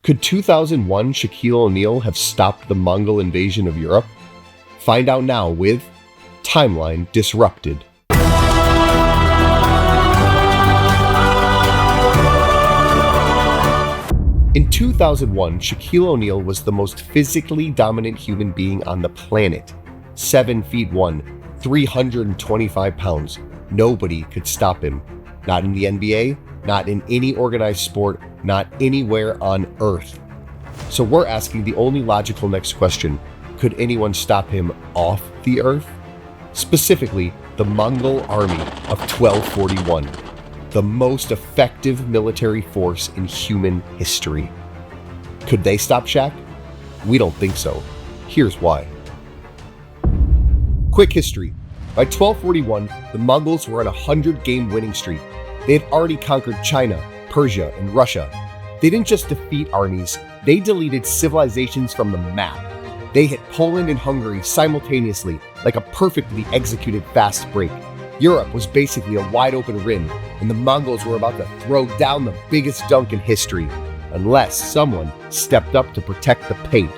Could 2001 Shaquille O'Neal have stopped the Mongol invasion of Europe? Find out now with Timeline Disrupted. In 2001, Shaquille O'Neal was the most physically dominant human being on the planet. 7 feet 1, 325 pounds. Nobody could stop him. Not in the NBA, not in any organized sport, not anywhere on Earth. So we're asking the only logical next question: could anyone stop him off the Earth? Specifically, the Mongol army of 1241. The most effective military force in human history. Could they stop Shaq? We don't think so. Here's why. Quick history. By 1241, the Mongols were on a 100-game winning streak. They had already conquered China, Persia, and Russia. They didn't just defeat armies, they deleted civilizations from the map. They hit Poland and Hungary simultaneously, like a perfectly executed fast break. Europe was basically a wide-open rim, and the Mongols were about to throw down the biggest dunk in history, unless someone stepped up to protect the paint.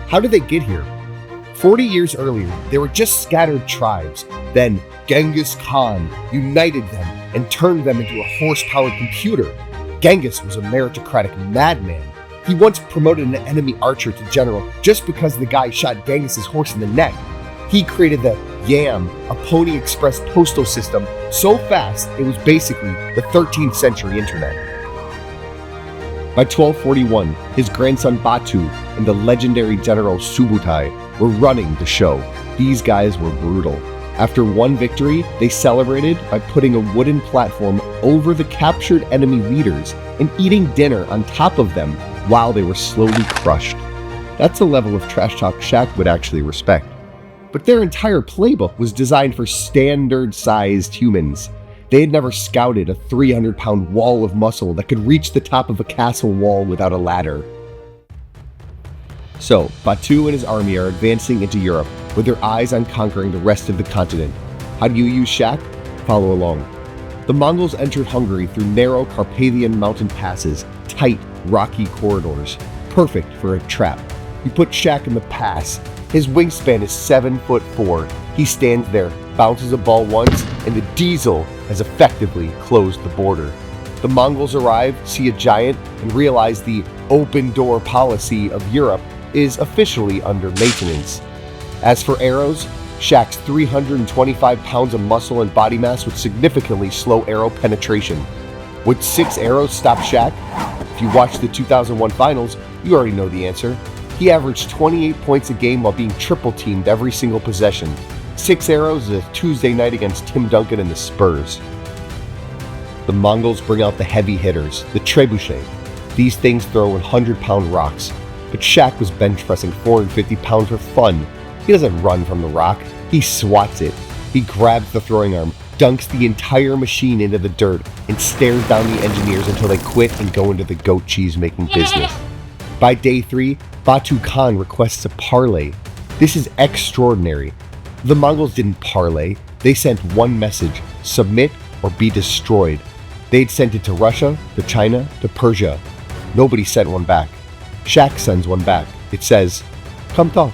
How did they get here? 40 years earlier, they were just scattered tribes. Then Genghis Khan united them and turned them into a horse-powered computer. Genghis was a meritocratic madman. He once promoted an enemy archer to general just because the guy shot Genghis's horse in the neck. He created the YAM, a Pony Express postal system, so fast it was basically the 13th century internet. By 1241, his grandson Batu and the legendary general Subutai were running the show. These guys were brutal. After one victory, they celebrated by putting a wooden platform over the captured enemy leaders and eating dinner on top of them while they were slowly crushed. That's a level of trash talk Shaq would actually respect. But their entire playbook was designed for standard-sized humans. They had never scouted a 300-pound wall of muscle that could reach the top of a castle wall without a ladder. So, Batu and his army are advancing into Europe with their eyes on conquering the rest of the continent. How do you use Shaq? Follow along. The Mongols entered Hungary through narrow Carpathian mountain passes, tight, rocky corridors, perfect for a trap. You put Shaq in the pass. His wingspan is 7'4". He stands there, bounces a ball once, and the Diesel has effectively closed the border. The Mongols arrive, see a giant, and realize the open door policy of Europe is officially under maintenance. As for arrows, Shaq's 325 pounds of muscle and body mass would significantly slow arrow penetration. Would 6 arrows stop Shaq? If you watched the 2001 finals, you already know the answer. He averaged 28 points a game while being triple-teamed every single possession. 6 arrows is a Tuesday night against Tim Duncan and the Spurs. The Mongols bring out the heavy hitters, the trebuchet. These things throw 100-pound rocks, but Shaq was bench pressing 450 pounds for fun. He doesn't run from the rock, he swats it. He grabs the throwing arm, dunks the entire machine into the dirt, and stares down the engineers until they quit and go into the goat cheese making business. By day 3, Batu Khan requests a parley. This is extraordinary. The Mongols didn't parley, they sent one message: submit or be destroyed. They'd sent it to Russia, to China, to Persia. Nobody sent one back. Shaq sends one back. It says, come talk.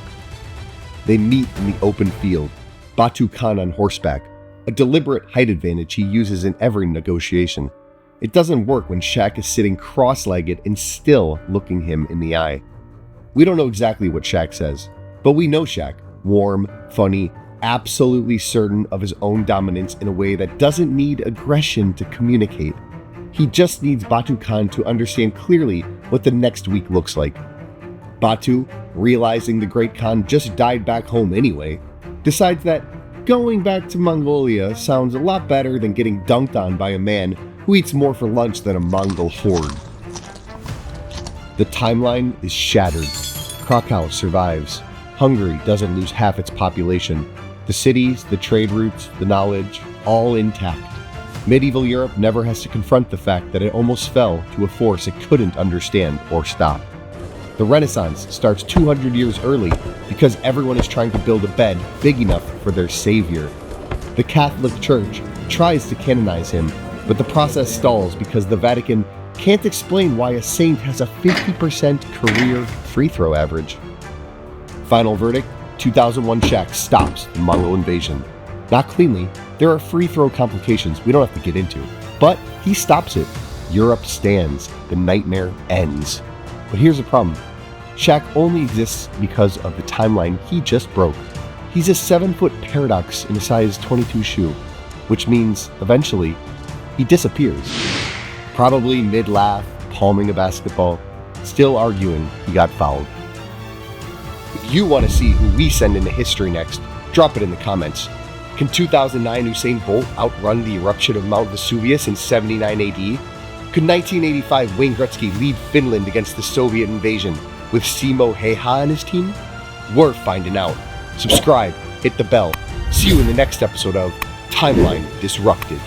They meet in the open field. Batu Khan on horseback, a deliberate height advantage he uses in every negotiation. It doesn't work when Shaq is sitting cross-legged and still looking him in the eye. We don't know exactly what Shaq says, but we know Shaq. Warm, funny, absolutely certain of his own dominance in a way that doesn't need aggression to communicate. He just needs Batu Khan to understand clearly what the next week looks like. Batu, realizing the great Khan just died back home anyway, decides that going back to Mongolia sounds a lot better than getting dunked on by a man who eats more for lunch than a Mongol horde. The timeline is shattered. Krakow survives. Hungary doesn't lose half its population. The cities, the trade routes, the knowledge, all intact. Medieval Europe never has to confront the fact that it almost fell to a force it couldn't understand or stop. The Renaissance starts 200 years early because everyone is trying to build a bed big enough for their savior. The Catholic Church tries to canonize him, but the process stalls because the Vatican can't explain why a Saint has a 50% career free throw average. Final verdict, 2001 Shaq stops the Mongol invasion. Not cleanly, there are free throw complications we don't have to get into, but he stops it. Europe stands, the nightmare ends. But here's the problem. Shaq only exists because of the timeline he just broke. He's a 7-foot paradox in a size 22 shoe, which means, eventually, he disappears. Probably mid-laugh, palming a basketball, still arguing he got fouled. If you want to see who we send into history next, drop it in the comments. Can 2009 Usain Bolt outrun the eruption of Mount Vesuvius in 79 AD? Could 1985 Wayne Gretzky lead Finland against the Soviet invasion with Simo Häyhä on his team? We're finding out. Subscribe, hit the bell. See you in the next episode of Timeline Disrupted.